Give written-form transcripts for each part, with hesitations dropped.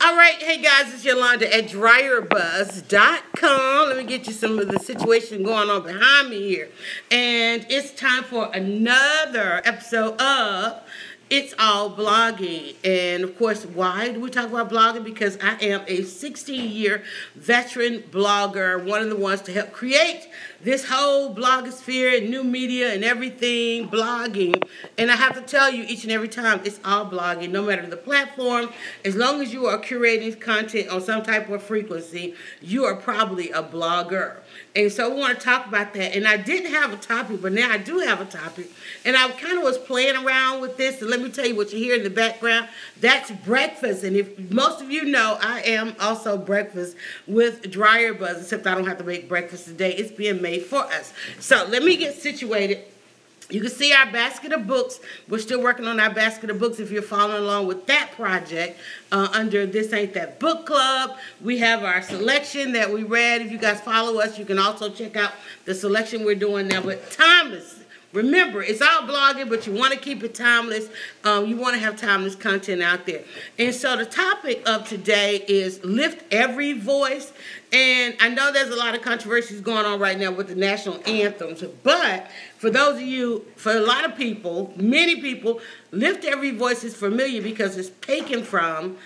All right, hey guys, it's Yolanda at DryerBuzz.com. Let me get you some of the situation going on behind me here. And it's time for another episode of It's All Blogging. And of course, why do we talk about blogging? Because I am a 16-year veteran blogger, one of the ones to help create this whole blogosphere and new media and everything, blogging. And I have to tell you each and every time, it's all blogging, no matter the platform. As long as you are curating content on some type of frequency, you are probably a blogger. And so we want to talk about that. And I didn't have a topic, but now I do have a topic. And I kind of was playing around with this. And let me tell you what you hear in the background. That's breakfast. And if most of you know, I am also breakfast with DryerBuzz, except I don't have to make breakfast today. It's being made for us. So let me get situated. You can see our basket of books. We're still working on our basket of books if you're following along with that project under This Ain't That Book Club. We have our selection that we read. If you guys follow us, you can also check out the selection we're doing now. But timeless. Remember, it's all blogging, but you want to keep it timeless. You want to have timeless content out there. And so the topic of today is lift every voice. And I know there's a lot of controversies going on right now with the national anthems. But for those of you, for a lot of people, many people, lift every voice is familiar because it's taken from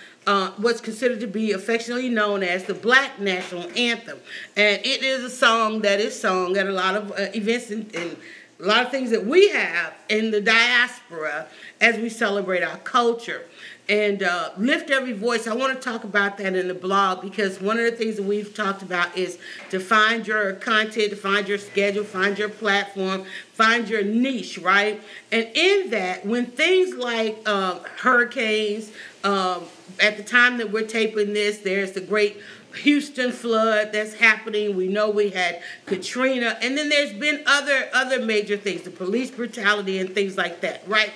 what's considered to be affectionately known as the Black National Anthem. And it is a song that is sung at a lot of events and a lot of things that we have in the diaspora as we celebrate our culture. And lift every voice, I want to talk about that in the blog because one of the things that we've talked about is to find your content, to find your schedule, find your platform, find your niche, right? And in that, when things like hurricanes, at the time that we're taping this, there's the great Houston flood that's happening. We know we had Katrina, and then there's been other major things, the police brutality and things like that, right?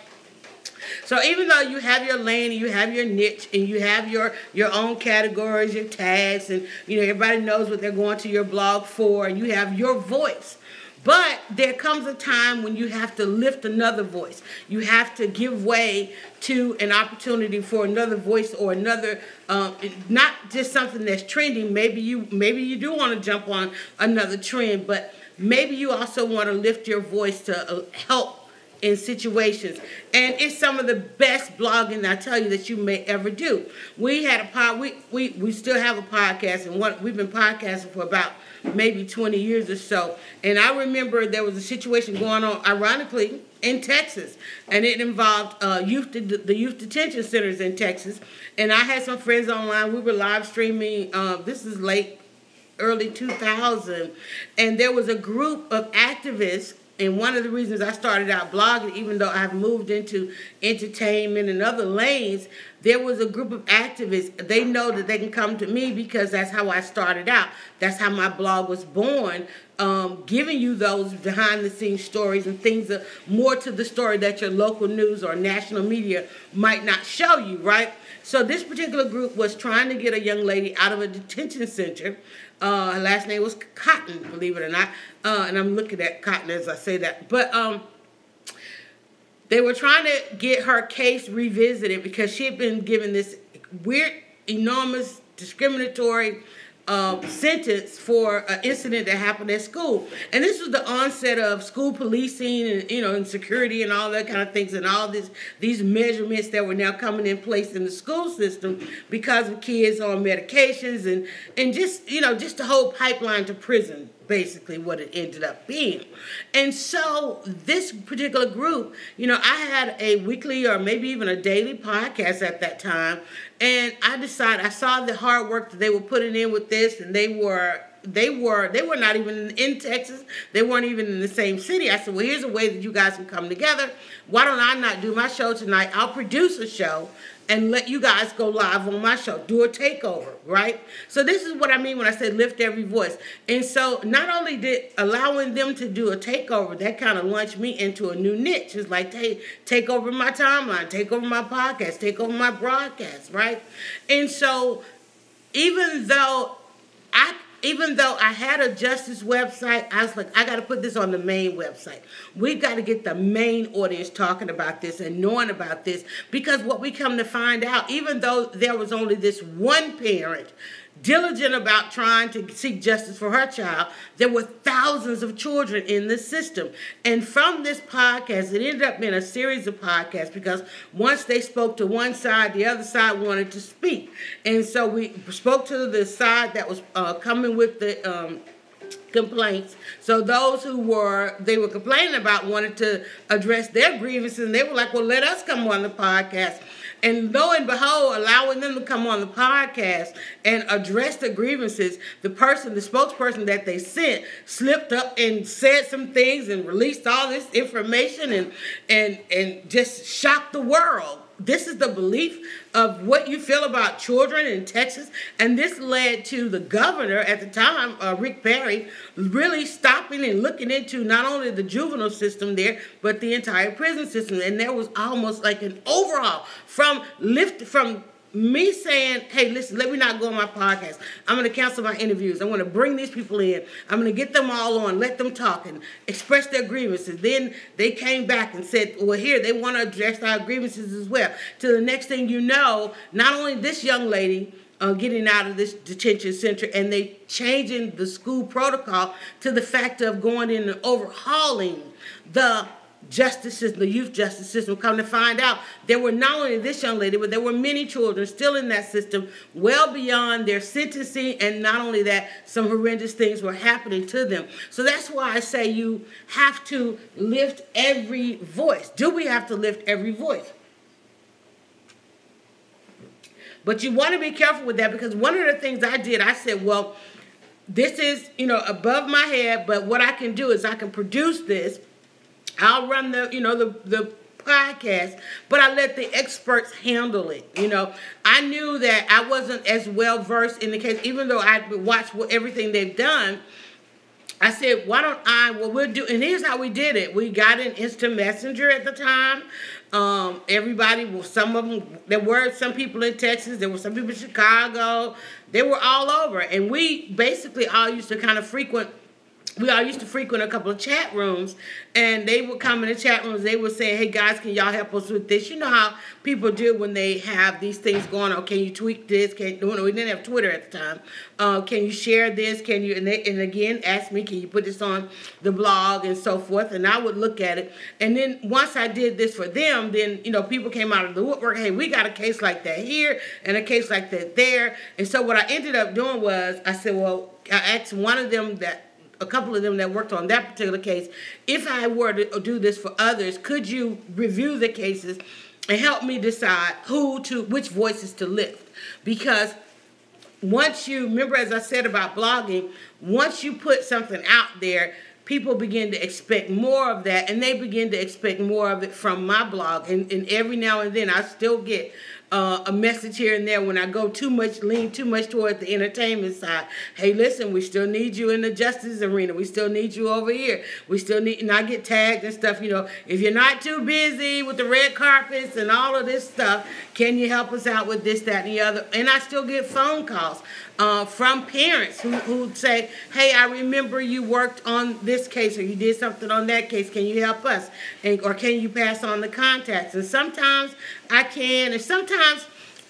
So even though you have your lane and you have your niche and you have your own categories, your tags, and everybody knows what they're going to your blog for, and you have your voice. But there comes a time when you have to lift another voice. You have to give way to an opportunity for another voice or another, not just something that's trending. Maybe you do want to jump on another trend, but maybe you also want to lift your voice to help in situations. And it's some of the best blogging, I tell you, that you may ever do. We had a we still have a podcast, and we've been podcasting for about maybe 20 years or so. And I remember there was a situation going on, ironically, in Texas, and it involved the youth detention centers in Texas. And I had some friends online. We were live streaming. This is early 2000, and there was a group of activists. And one of the reasons I started out blogging, even though I've moved into entertainment and other lanes, there was a group of activists. They know that they can come to me because that's how I started out. That's how my blog was born, giving you those behind-the-scenes stories and things that more to the story that your local news or national media might not show you, right? So this particular group was trying to get a young lady out of a detention center. Her last name was Cotton, believe it or not. And I'm looking at Cotton as I say that. But they were trying to get her case revisited because she had been given this weird, enormous, discriminatory sentence for an incident that happened at school. And this was the onset of school policing and, and security and all that kind of things and all these measurements that were now coming in place in the school system because of kids on medications and just the whole pipeline to prison, basically what it ended up being. And so this particular group, I had a weekly or maybe even a daily podcast at that time, and I saw the hard work that they were putting in with this, and they were not even in Texas. They weren't even in the same city. I said, well, here's a way that you guys can come together. Why don't I not do my show tonight? I'll produce a show and let you guys go live on my show. Do a takeover, right? So this is what I mean when I say lift every voice. And so not only did allowing them to do a takeover, that kind of launched me into a new niche. It's like, hey, take over my timeline, take over my podcast, take over my broadcast, right? And so even though even though I had a justice website, I was like, I got to put this on the main website. We've got to get the main audience talking about this and knowing about this, because what we come to find out, even though there was only this one parent diligent about trying to seek justice for her child, there were thousands of children in the system. And from this podcast, it ended up being a series of podcasts, because once they spoke to one side, the other side wanted to speak. And so we spoke to the side that was coming with the complaints. So those who were complaining about wanted to address their grievances, and they were like, well, let us come on the podcast. And lo and behold, allowing them to come on the podcast and address the grievances, the spokesperson that they sent slipped up and said some things and released all this information and just shocked the world. This is the belief of what you feel about children in Texas. And this led to the governor at the time, Rick Perry, really stopping and looking into not only the juvenile system there, but the entire prison system. And there was almost like an overhaul from me saying, hey, listen, let me not go on my podcast. I'm going to cancel my interviews. I'm going to bring these people in. I'm going to get them all on, let them talk and express their grievances. Then they came back and said, well, here, they want to address our grievances as well. To the next thing you know, not only this young lady getting out of this detention center, and they changing the school protocol to the fact of going in and overhauling the justice system, the youth justice system. Come to find out, there were not only this young lady, but there were many children still in that system, well beyond their sentencing, and not only that, some horrendous things were happening to them. So that's why I say you have to lift every voice. Do we have to lift every voice? But you want to be careful with that, because one of the things I did, I said, well, this is, above my head, but what I can do is I can produce this. I'll run the podcast, but I let the experts handle it. I knew that I wasn't as well versed in the case, even though I watched everything they've done. I said, why don't we'll do, and here's how we did it. We got an instant messenger at the time. Some of them, there were some people in Texas, there were some people in Chicago, they were all over. And we basically all used to frequent a couple of chat rooms, and they would come in the chat rooms. They would say, hey, guys, can y'all help us with this? You know how people do when they have these things going on. Can you tweak this? We didn't have Twitter at the time. Can you share this? Can you, and again, ask me, can you put this on the blog and so forth? And I would look at it. And then once I did this for them, then, people came out of the woodwork. Hey, we got a case like that here and a case like that there. And so what I ended up doing was, I said, well, I asked a couple of them that worked on that particular case, if I were to do this for others, could you review the cases and help me decide which voices to lift? Because once you, remember as I said about blogging, once you put something out there, people begin to expect more of that, and they begin to expect more of it from my blog. And every now and then I still get a message here and there when I lean too much toward the entertainment side. Hey, listen, we still need you in the justice arena. We still need you over here. We still need, and I get tagged and stuff, if you're not too busy with the red carpets and all of this stuff, can you help us out with this, that, and the other? And I still get phone calls from parents who say, hey, I remember you worked on this case, or you did something on that case. Can you help us? Or can you pass on the contacts? And sometimes I can, and sometimes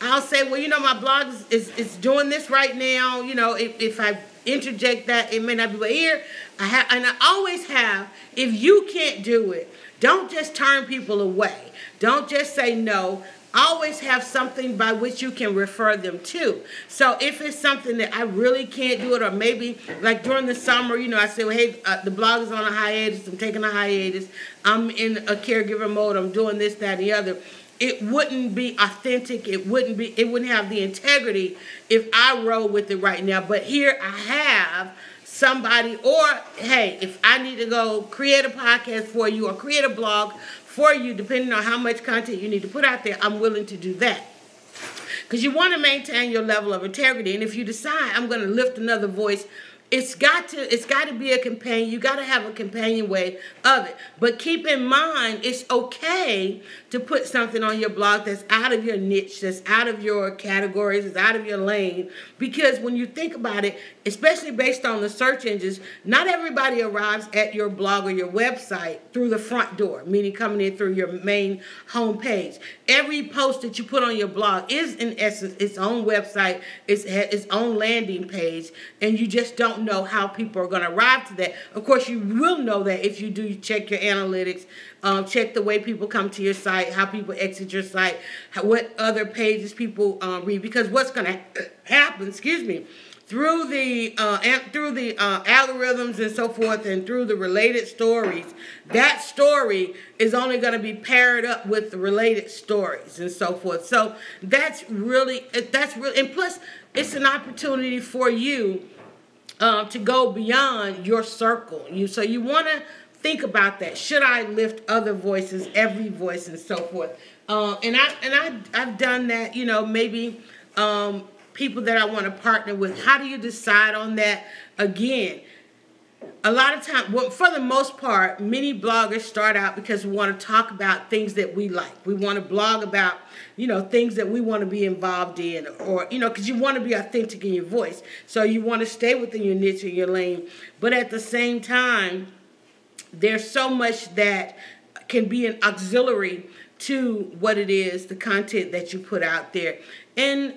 I'll say, well, my blog is doing this right now. If I interject that, it may not be, but here I always have, if you can't do it, don't just turn people away. Don't just say no. Always have something by which you can refer them to. So if it's something that I really can't do it, or maybe like during the summer, I say, well, hey, the blog is on a hiatus. I'm taking a hiatus. I'm in a caregiver mode. I'm doing this, that, and the other. It wouldn't be authentic. It wouldn't have the integrity if I roll with it right now. But here I have somebody, or hey, if I need to go create a podcast for you or create a blog for you, depending on how much content you need to put out there, I'm willing to do that. Because you want to maintain your level of integrity. And if you decide I'm going to lift another voice it's got to be a companion. You got to have a companion way of it. But keep in mind, it's okay to put something on your blog that's out of your niche, that's out of your categories, that's out of your lane. Because when you think about it, especially based on the search engines, not everybody arrives at your blog or your website through the front door, meaning coming in through your main home page. Every post that you put on your blog is, in essence, its own website, its own landing page, and you just don't know how people are going to arrive to that. Of course, you will know that if you do check your analytics, check the way people come to your site, how people exit your site, what other pages people read. Because what's going to happen, through the algorithms and so forth, and through the related stories, that story is only going to be paired up with the related stories and so forth. So that's really, and plus it's an opportunity for you to go beyond your circle. So you want to think about that. Should I lift other voices, every voice, and so forth? And I've done that. Maybe people that I want to partner with. How do you decide on that? Again, a lot of time, well, for the most part, many bloggers start out because we want to talk about things that we like. We want to blog about, things that we want to be involved in, or, because you want to be authentic in your voice. So you want to stay within your niche or your lane. But at the same time, there's so much that can be an auxiliary to what it is, the content that you put out there. And,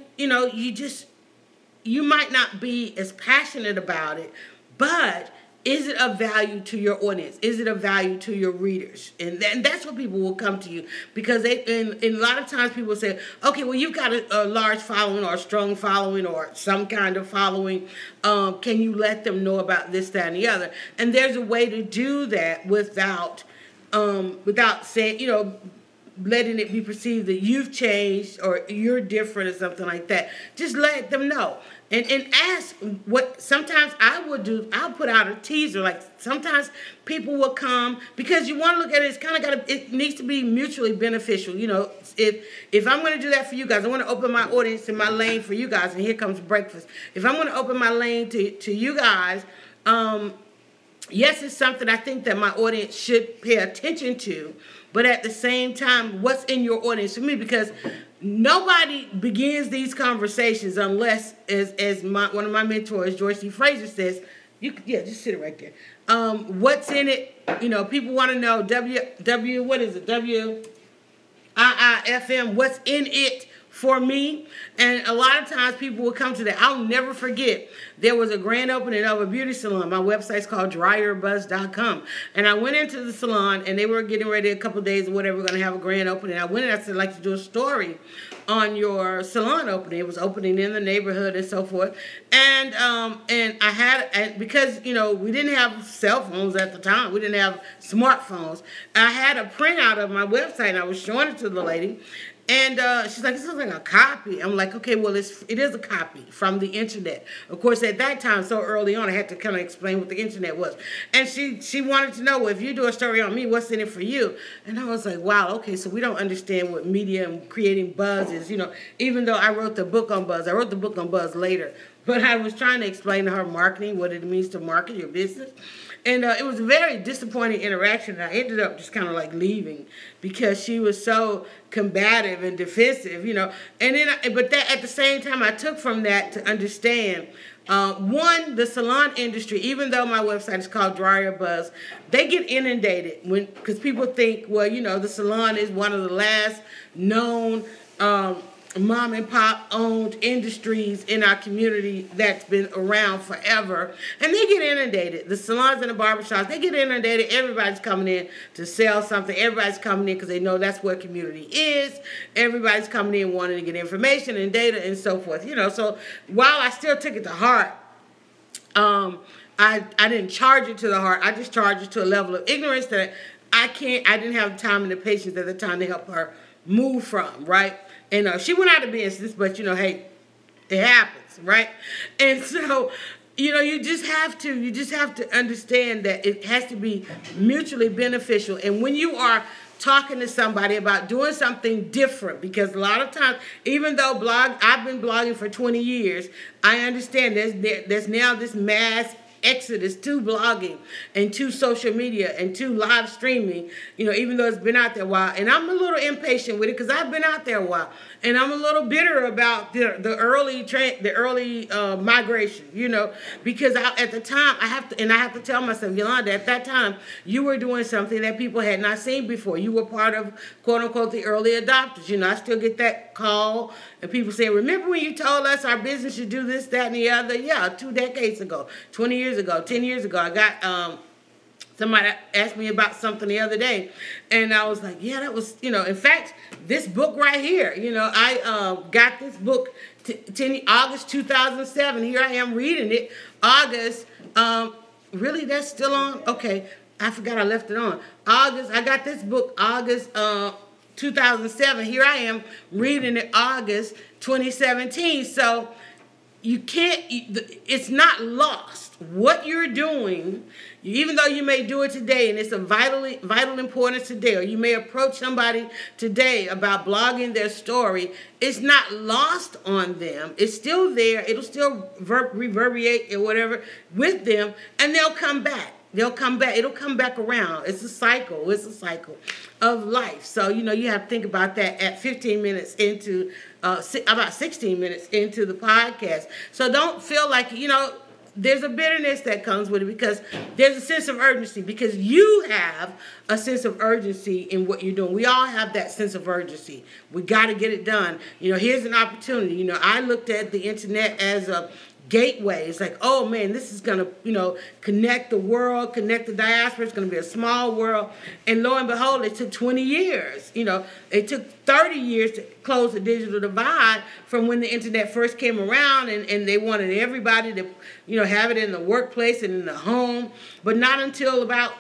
you might not be as passionate about it, but is it of value to your audience? Is it of value to your readers? And that's what people will come to you, because and a lot of times people say, okay, well, you've got a large following or a strong following or some kind of following. Can you let them know about this, that, and the other? And there's a way to do that without saying, letting it be perceived that you've changed or you're different or something like that. Just let them know. And ask what sometimes I would do. I'll put out a teaser. Like sometimes people will come, because you want to look at it. It's kind of it needs to be mutually beneficial. If I'm going to do that for you guys, I want to open my audience and my lane for you guys. And here comes breakfast. If I'm going to open my lane to you guys, yes, it's something I think that my audience should pay attention to. But at the same time, what's in your audience for me? Because nobody begins these conversations unless, as one of my mentors, George C. Fraser, says, just sit it right there. What's in it? People want to know what is it? WIIFM, what's in it for me? And a lot of times people will come to that. I'll never forget, there was a grand opening of a beauty salon. My website's called DryerBuzz.com. And I went into the salon, and they were getting ready a couple of days or whatever, we're going to have a grand opening. I went in, I said, I'd like to do a story on your salon opening. It was opening in the neighborhood and so forth. And I had, because, we didn't have cell phones at the time. We didn't have smartphones. I had a printout of my website, and I was showing it to the lady. And she's like, this is like a copy. I'm like, okay, well, it is a copy from the internet. Of course, at that time, so early on, I had to kind of explain what the internet was. And she wanted to know, well, if you do a story on me, what's in it for you? And I was like, wow, okay, so we don't understand what media and creating buzz is. Even though I wrote the book on buzz, I wrote the book on buzz later. But I was trying to explain to her marketing, what it means to market your business. And it was a very disappointing interaction. And I ended up just kind of like leaving because she was so combative and defensive, And then, at the same time, I took from that to understand, one, the salon industry, even though my website is called DryerBuzz, they get inundated because people think, well, the salon is one of the last known mom and pop owned industries in our community that's been around forever, and they get inundated. The salons and the barbershops, they get inundated. Everybody's coming in to sell something. Everybody's coming in because they know that's where community is. Everybody's coming in wanting to get information and data and so forth. So while I still took it to heart, I didn't charge it to the heart. I just charged it to a level of ignorance that I didn't have the time and the patience at the time to help her move from, right? And she went out of business, but, hey, it happens, right? And so, you just have to understand that it has to be mutually beneficial. And when you are talking to somebody about doing something different, because a lot of times, even though I've been blogging for 20 years, I understand there's now this mass exodus to blogging and to social media and to live streaming, even though it's been out there a while. And I'm a little impatient with it because I've been out there a while. And I'm a little bitter about the early migration, because at the time I have to tell myself, Yolanda, at that time you were doing something that people had not seen before. You were part of, quote unquote, the early adopters. I still get that call and people say, remember when you told us our business should do this, that, and the other? Yeah, 2 decades ago, 20 years ago, 10 years ago. I got somebody asked me about something the other day, and I was like, yeah, that was, in fact, this book right here, I got this book August 2007. Here I am reading it. August, really, that's still on? Okay, I forgot I left it on. I got this book August 2007. Here I am reading it August 2017. So it's not lost. What you're doing, even though you may do it today and it's of vital importance today, or you may approach somebody today about blogging their story, it's not lost on them. It's still there. It'll still reverberate or whatever with them, and they'll come back. They'll come back. It'll come back around. It's a cycle. It's a cycle of life. So, you have to think about that at 15 minutes into, about 16 minutes into the podcast. So don't feel like, there's a bitterness that comes with it because there's a sense of urgency, because you have a sense of urgency in what you're doing. We all have that sense of urgency. We got to get it done. Here's an opportunity. I looked at the internet as a gateway. It's like, oh man, this is going to, connect the world, connect the diaspora. It's going to be a small world. And lo and behold, it took 20 years. It took 30 years to close the digital divide from when the internet first came around, and they wanted everybody to, have it in the workplace and in the home. But not until about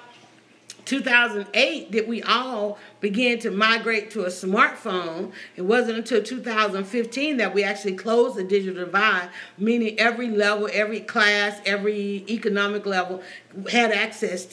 2008 did we all begin to migrate to a smartphone. It wasn't until 2015 that we actually closed the digital divide, meaning every level, every class, every economic level had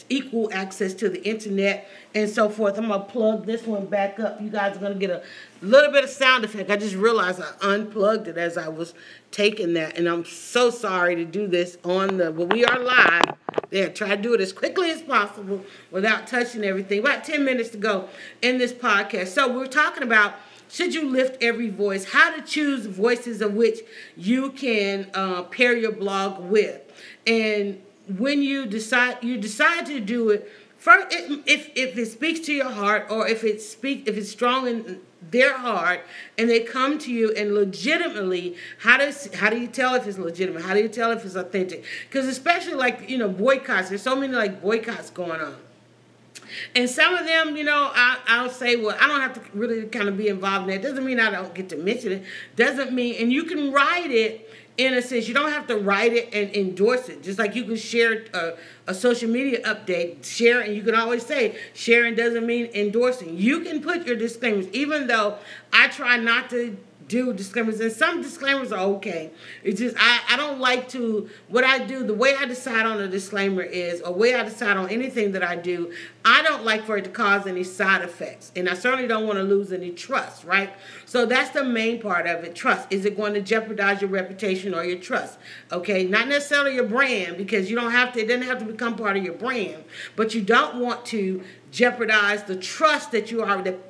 equal access to the internet and so forth. I'm going to plug this one back up. You guys are going to get a little bit of sound effect. I just realized I unplugged it as I was taking that, and I'm so sorry to do this but we are live. There, try to do it as quickly as possible without touching everything. About 10 minutes to go in this podcast. So we're talking about, should you lift every voice? How to choose voices of which you can pair your blog with. And when you decide to do it, first, if it speaks to your heart, or if it's strong in their heart, and they come to you and legitimately, how do you tell if it's legitimate? How do you tell if it's authentic? Because especially boycotts, there's so many boycotts going on. And some of them, I'll say, well, I don't have to really kind of be involved in that. Doesn't mean I don't get to mention it. Doesn't mean, and you can write it in a sense. You don't have to write it and endorse it. Just like you can share a social media update, share, and you can always say sharing doesn't mean endorsing. You can put your disclaimers, even though I try not to do disclaimers, and some disclaimers are okay. It's just I don't like to, what I do, the way I decide on a disclaimer is, or way I decide on anything that I do, I don't like for it to cause any side effects, and I certainly don't want to lose any trust, right? So that's the main part of it, trust. Is it going to jeopardize your reputation or your trust? Okay, not necessarily your brand, because you don't have to, it doesn't have to become part of your brand, but you don't want to jeopardize the trust that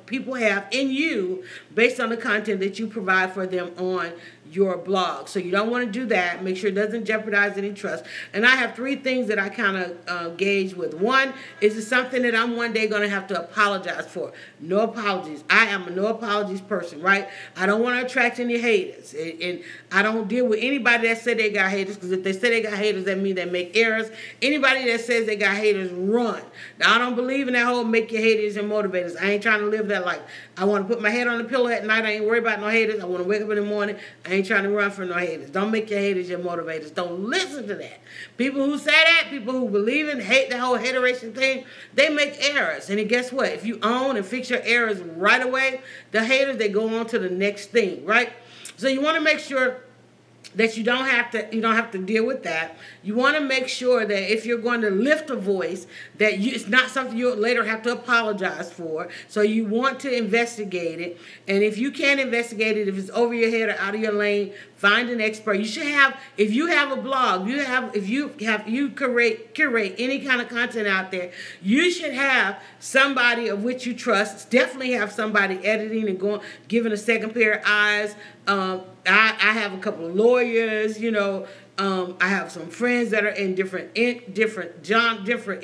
people have in you based on the content that you provide for them on your blog. So you don't want to do that. Make sure it doesn't jeopardize any trust. And I have 3 things that I kind of gauge with. One, is it something that I'm one day going to have to apologize for? No apologies. I am a no apologies person, right? I don't want to attract any haters. And I don't deal with anybody that said they got haters, because if they say they got haters, that means they make errors. Anybody that says they got haters, run. Now, I don't believe in that whole make your haters and motivators. I ain't trying to live that life. I want to put my head on the pillow at night. I ain't worried about no haters. I want to wake up in the morning. I ain't trying to run from no haters. Don't make your haters your motivators. Don't listen to that. People who say that, people who believe in hate, the whole hateration thing, they make errors. And guess what? If you own and fix your errors right away, the haters, they go on to the next thing, right? So you want to make sure that you don't have to deal with that. You want to make sure that if you're going to lift a voice, that it's not something you'll later have to apologize for. So you want to investigate it, and if you can't investigate it, if it's over your head or out of your lane, find an expert. You should have, if you have a blog, if you curate any kind of content out there, you should have somebody of which you trust. Definitely have somebody editing and giving a second pair of eyes. I have a couple of lawyers, I have some friends that are in different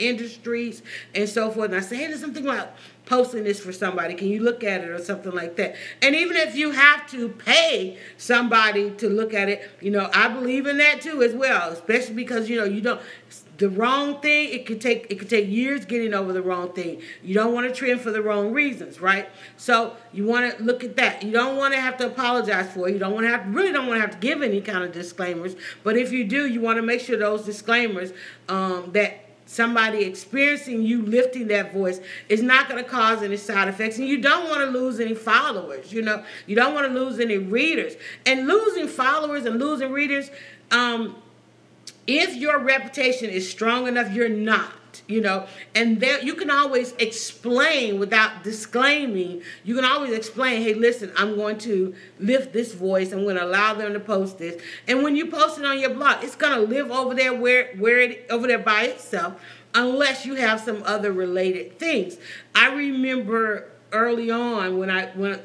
industries and so forth. And I say, hey, there's something about posting this for somebody. Can you look at it or something like that? And even if you have to pay somebody to look at it, I believe in that too as well, especially because, you don't. The wrong thing, it could take years getting over the wrong thing. You don't want to trend for the wrong reasons, right? So you want to look at that. You don't want to have to apologize for it. You don't want to really don't want to have to give any kind of disclaimers. But if you do, you want to make sure those disclaimers that somebody experiencing you lifting that voice is not going to cause any side effects. And you don't want to lose any followers. You don't want to lose any readers. And losing followers and losing readers, if your reputation is strong enough, you're not, and there you can always explain without disclaiming. You can always explain, hey, listen, I'm going to lift this voice. I'm going to allow them to post this. And when you post it on your blog, it's going to live over there over there by itself, unless you have some other related things. I remember early on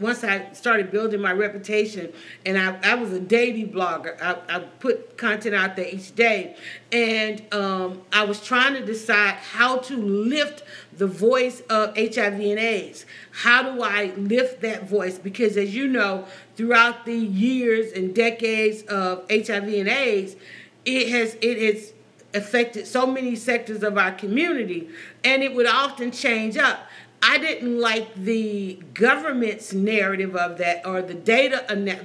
once I started building my reputation, and I was a daily blogger. I put content out there each day, and I was trying to decide how to lift the voice of HIV and AIDS. How do I lift that voice? Because as you know, throughout the years and decades of HIV and AIDS, it has affected so many sectors of our community, and it would often change up. I didn't like the government's narrative of that, or the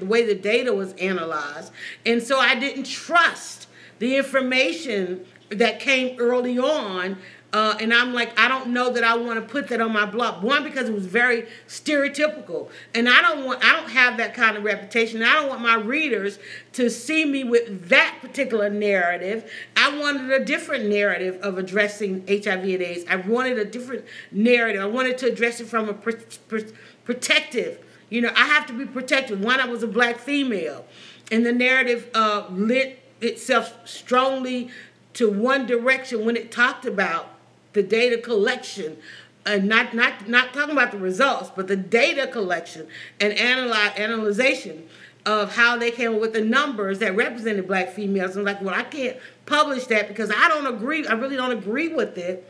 way the data was analyzed. And so I didn't trust the information that came early on. And I'm like, I don't know that I want to put that on my blog. One, because it was very stereotypical. And I don't have that kind of reputation. I don't want my readers to see me with that particular narrative. I wanted a different narrative of addressing HIV and AIDS. I wanted a different narrative. I wanted to address it from a protective. I have to be protective. One, I was a black female. And the narrative lit itself strongly to one direction when it talked about the data collection, and not talking about the results, but the data collection and analyzation of how they came up with the numbers that represented black females. I'm like, well, I can't publish that because I don't agree. I really don't agree with it.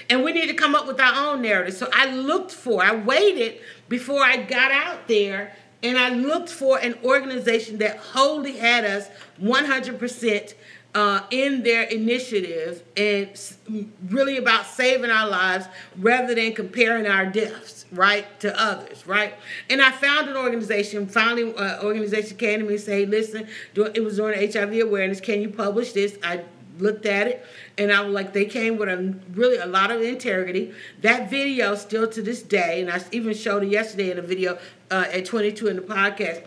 And we need to come up with our own narrative. So I waited before I got out there, and I looked for an organization that wholly had us 100% in their initiative, and really about saving our lives rather than comparing our deaths, right, to others, right? And I found an organization. Finally, organization came to me and said, hey, listen, it was during HIV awareness. Can you publish this? I looked at it, and I was like, they came with a lot of integrity. That video still to this day, and I even showed it yesterday in a video at 22 in the podcast,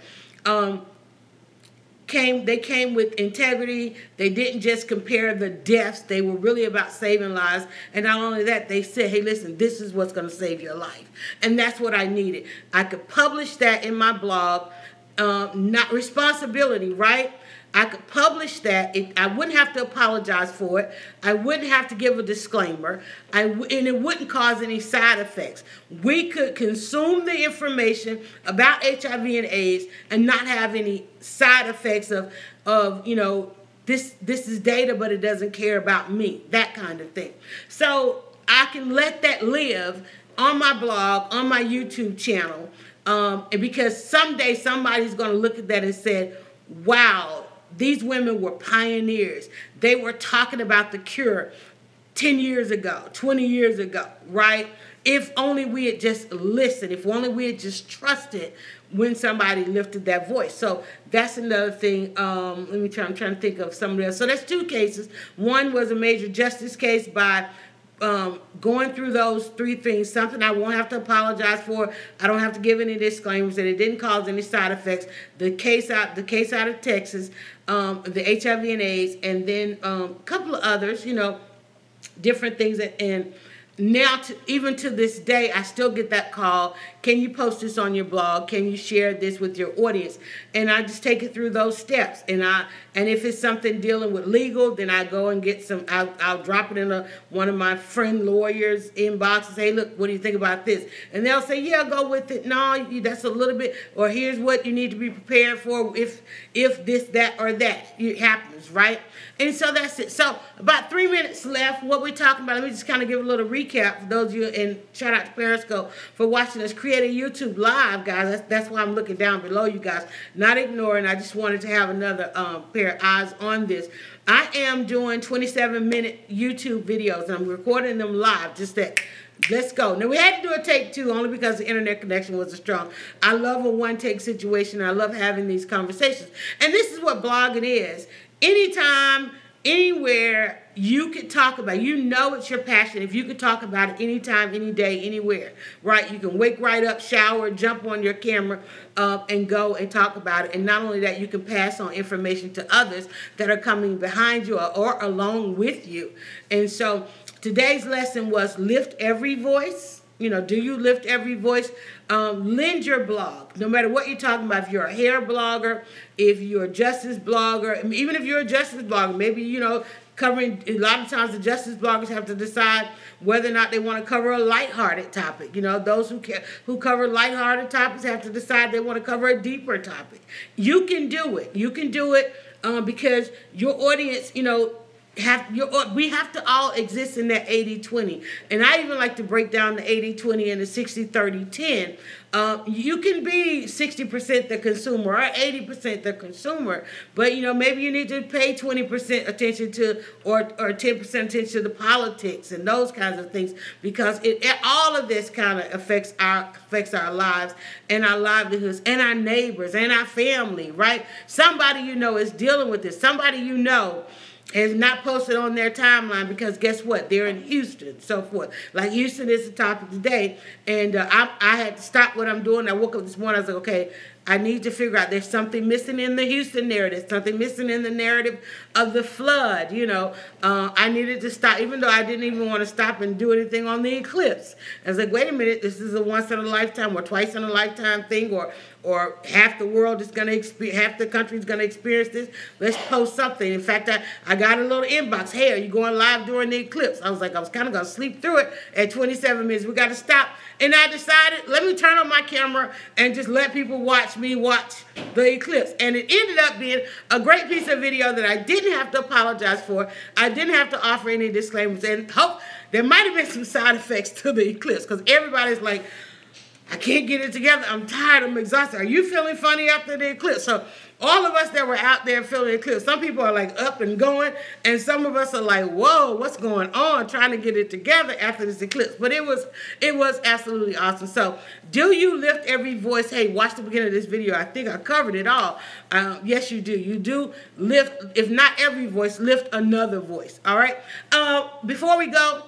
they came with integrity. They didn't just compare the deaths. They were really about saving lives. And not only that, they said, hey, listen, this is what's going to save your life. And that's what I needed. I could publish that in my blog. Not responsibility, right? I could publish that. I wouldn't have to apologize for it. I wouldn't have to give a disclaimer. And it wouldn't cause any side effects. We could consume the information about HIV and AIDS and not have any side effects of this is data, but it doesn't care about me, that kind of thing. So I can let that live on my blog, on my YouTube channel, and because someday somebody's going to look at that and say, wow, these women were pioneers. They were talking about the cure 10 years ago, 20 years ago, right? If only we had just listened, if only we had just trusted when somebody lifted that voice. So that's another thing. I'm trying to think of somebody else. So that's two cases. One was a major justice case by going through those three things, something I won't have to apologize for. I don't have to give any disclaimers, and it didn't cause any side effects. The case out of Texas, the HIV and AIDS, and then a couple of others, different things. And now, even to this day, I still get that call. Can you post this on your blog? Can you share this with your audience? And I just take it through those steps. And if it's something dealing with legal, then I go and get some. I'll drop it in one of my friend lawyers' inbox and say, look, what do you think about this? And they'll say, yeah, go with it. No, that's a little bit. Or here's what you need to be prepared for if this, that, or that it happens, right? And so that's it. So about 3 minutes left. What we're talking about, let me just kind of give a little recap for those of you, and shout out to Periscope for watching us create a YouTube live, guys. That's why I'm looking down below you guys, not ignoring. I just wanted to have another pair of eyes on this. I am doing 27-minute YouTube videos, and I'm recording them live. Just that. Let's go. Now, we had to do a take two only because the internet connection wasn't strong. I love a one-take situation. I love having these conversations. And this is what blogging is. Anytime, anywhere, you could talk about it. It's your passion if you could talk about it anytime, any day, anywhere, right? You can wake right up, shower, jump on your camera, and go and talk about it. And not only that, you can pass on information to others that are coming behind you or along with you. And so today's lesson was lift every voice. Do you lift every voice? Lend your blog, no matter what you're talking about. If you're a hair blogger, if you're a justice blogger, even if you're a justice blogger, maybe, covering, a lot of times the justice bloggers have to decide whether or not they want to cover a lighthearted topic. Those who cover lighthearted topics have to decide they want to cover a deeper topic. You can do it. You can do it because your audience, we have to all exist in that 80-20. And I even like to break down the 80-20 and the 60-30-10. You can be 60% the consumer or 80% the consumer, but maybe you need to pay 20% attention to or 10% attention to the politics and those kinds of things, because all of this kind of affects our lives and our livelihoods and our neighbors and our family, right? Somebody is dealing with this. Somebody has not posted on their timeline because guess what? They're in Houston, so forth. Like Houston is the topic today, and I had to stop what I'm doing. I woke up this morning, I was like, okay, I need to figure out there's something missing in the Houston narrative, something missing in the narrative of the flood. I needed to stop, even though I didn't even want to stop and do anything on the eclipse. I was like, wait a minute, this is a once in a lifetime or twice in a lifetime thing, or half the world is going to experience, half the country is going to experience this. Let's post something. In fact, I got a little inbox. Hey, are you going live during the eclipse? I was like, I was kind of going to sleep through it at 27 minutes. We got to stop. And I decided, let me turn on my camera and just let people watch me watch the eclipse. And it ended up being a great piece of video that I didn't have to apologize for. I didn't have to offer any disclaimers. And there might have been some side effects to the eclipse because everybody's like, I can't get it together. I'm tired. I'm exhausted. Are you feeling funny after the eclipse? So all of us that were out there feeling the eclipse, some people are like up and going, and some of us are like, whoa, what's going on? Trying to get it together after this eclipse. But it was absolutely awesome. So do you lift every voice? Hey, watch the beginning of this video. I think I covered it all. Yes, you do. You do lift, if not every voice, lift another voice. All right. Before we go,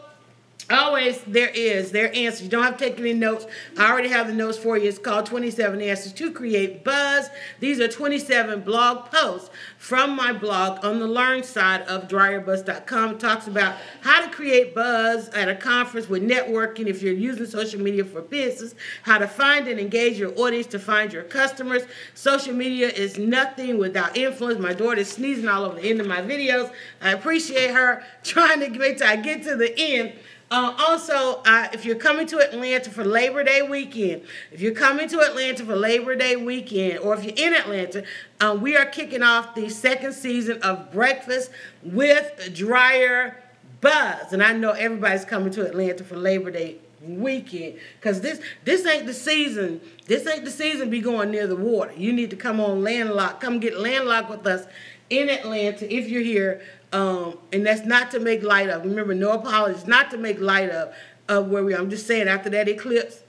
always there answers. You don't have to take any notes. I already have the notes for you. It's called 27 Answers to Create Buzz. These are 27 blog posts from my blog on the learn side of DryerBuzz.com. It talks about how to create buzz at a conference with networking if you're using social media for business, how to find and engage your audience to find your customers. Social media is nothing without influence. My daughter is sneezing all over the end of my videos. I appreciate her trying to wait till I get to the end. Also, if you're coming to Atlanta for Labor Day weekend, or if you're in Atlanta, we are kicking off the second season of Breakfast with DryerBuzz. And I know everybody's coming to Atlanta for Labor Day weekend because this ain't the season. This ain't the season be going near the water. You need to come get landlocked with us in Atlanta if you're here. And that's not to make light of. Remember, no apologies, not to make light of where we are. I'm just saying after that eclipse.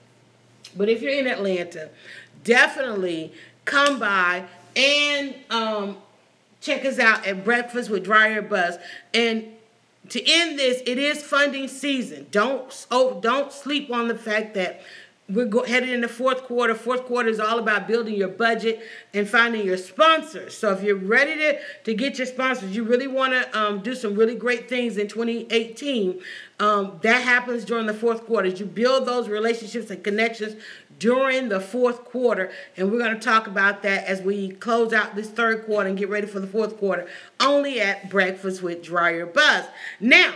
But if you're in Atlanta, definitely come by and check us out at Breakfast with DryerBuzz. And to end this, it is funding season. Don't sleep on the fact that we're headed into fourth quarter. Fourth quarter is all about building your budget and finding your sponsors. So if you're ready to get your sponsors, you really want to do some really great things in 2018. That happens during the fourth quarter. You build those relationships and connections during the fourth quarter. And we're going to talk about that as we close out this third quarter and get ready for the fourth quarter, only at Breakfast with DryerBuzz. Now,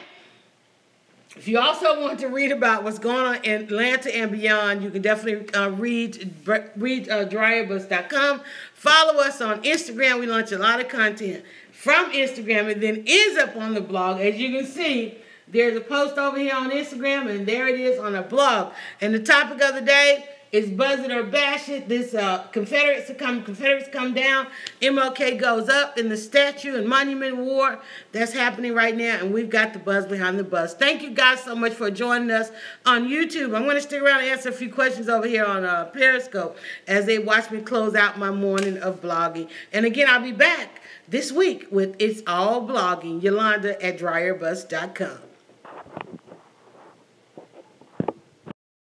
if you also want to read about what's going on in Atlanta and beyond, you can definitely read DryerBuzz.com. Follow us on Instagram. We launch a lot of content from Instagram and then ends up on the blog. As you can see, there's a post over here on Instagram, and there it is on a blog. And the topic of the day is Buzz It or Bash It. This Confederates come down. MLK goes up in the statue and monument war that's happening right now, and we've got the buzz behind the buzz. Thank you guys so much for joining us on YouTube. I'm going to stick around and answer a few questions over here on Periscope as they watch me close out my morning of blogging. And again, I'll be back this week with It's All Blogging. Yolanda at DryerBuzz.com.